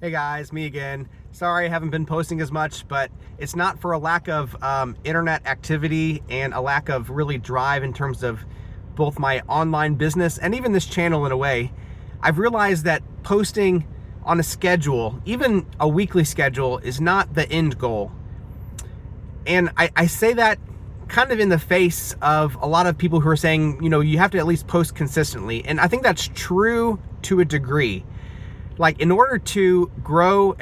Hey guys, me again. Sorry I haven't been posting as much, but it's not for a lack of internet activity and a lack of really drive in terms of both my online business and even this channel in a way. I've realized that posting on a schedule, even a weekly schedule, is not the end goal. And I say that kind of in the face of a lot of people who are saying, you know, you have to at least post consistently. And I think that's true to a degree. Like, in order to grow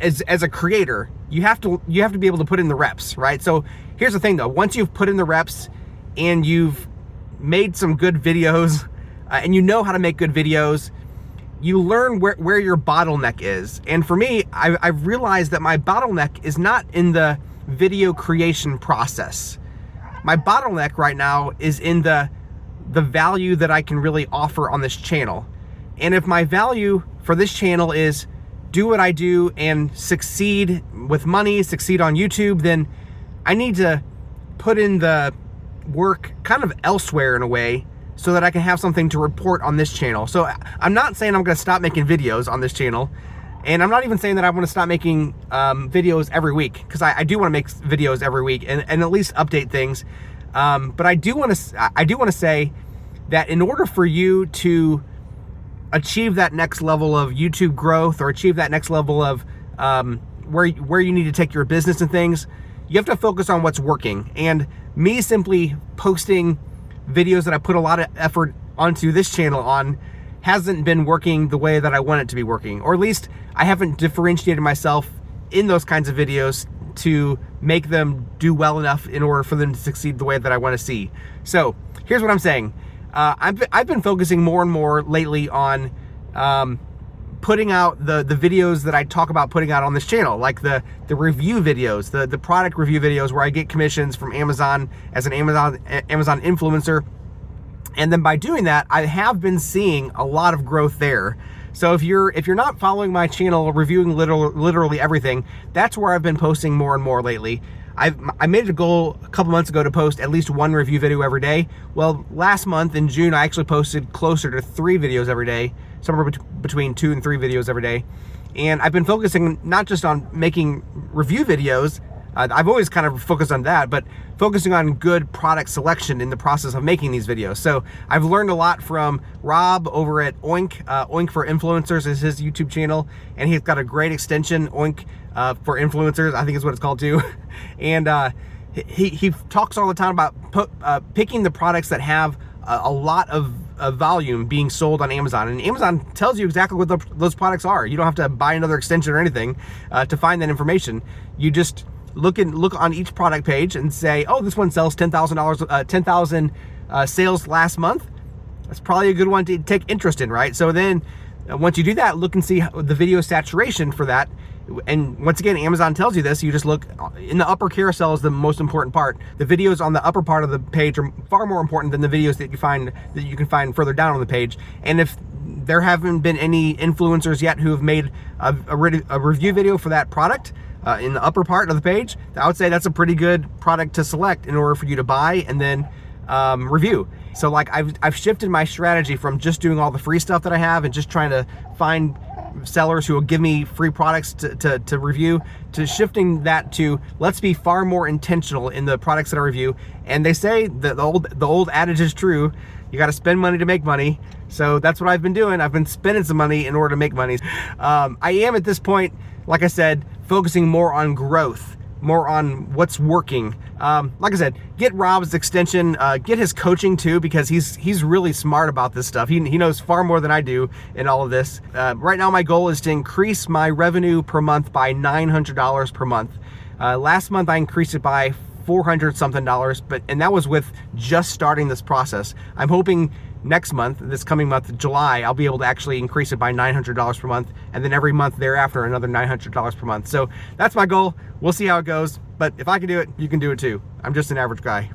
as a creator, you have to be able to put in the reps, right? So here's the thing though, once you've put in the reps and you've made some good videos and you know how to make good videos, you learn where your bottleneck is. And for me, I've realized that my bottleneck is not in the video creation process. My bottleneck right now is in the value that I can really offer on this channel. And if my value for this channel is do what I do and succeed with money, succeed on YouTube, then I need to put in the work kind of elsewhere in a way so that I can have something to report on this channel. So I'm not saying I'm gonna stop making videos on this channel, and I'm not even saying that I wanna stop making videos every week, because I do wanna make videos every week and at least update things. But I do wanna say that in order for you to achieve that next level of YouTube growth, or achieve that next level of where you need to take your business and things, you have to focus on what's working. And me simply posting videos that I put a lot of effort onto this channel on hasn't been working the way that I want it to be working, or at least I haven't differentiated myself in those kinds of videos to make them do well enough in order for them to succeed the way that I want to see. So here's what I'm saying. I've been focusing more and more lately on putting out the videos that I talk about putting out on this channel, like the review videos, the product review videos where I get commissions from Amazon as an Amazon influencer. And then by doing that, I have been seeing a lot of growth there. So if you're not following my channel, reviewing literally everything, that's where I've been posting more and more lately. I made it a goal a couple months ago to post at least one review video every day. Well, last month in June, I actually posted closer to 3 videos every day, somewhere between 2 and 3 videos every day. And I've been focusing not just on making review videos, I've always kind of focused on that, but focusing on good product selection in the process of making these videos. So I've learned a lot from Rob over at Oink. Oink for Influencers is his YouTube channel, and he's got a great extension, Oink for Influencers, I think is what it's called too. And he talks all the time about picking the products that have a lot of volume being sold on Amazon. And Amazon tells you exactly what those products are. You don't have to buy another extension or anything to find that information. You just look on each product page and say, oh, this one sells $10,000 sales last month. That's probably a good one to take interest in, right? So then once you do that, look and see the video saturation for that. And once again, Amazon tells you this. You just look in the upper carousel is the most important part. The videos on the upper part of the page are far more important than the videos that you can find further down on the page. And if there haven't been any influencers yet who have made a review video for that product in the upper part of the page, I would say that's a pretty good product to select in order for you to buy and then review. So like I've shifted my strategy from just doing all the free stuff that I have and just trying to find sellers who will give me free products to review, to shifting that to let's be far more intentional in the products that I review. And they say that the old adage is true, you got to spend money to make money. So that's what I've been doing. I've been spending some money in order to make money. I am at this point, like I said, focusing more on growth, more on what's working. Like I said, get Rob's extension, get his coaching too, because he's really smart about this stuff. He knows far more than I do in all of this. Right now my goal is to increase my revenue per month by $900 per month. Last month I increased it by $400 something, and that was with just starting this process. I'm hoping next month, this coming month, July, I'll be able to actually increase it by $900 per month, and then every month thereafter another $900 per month. So that's my goal. We'll see how it goes, but if I can do it, you can do it too. I'm just an average guy.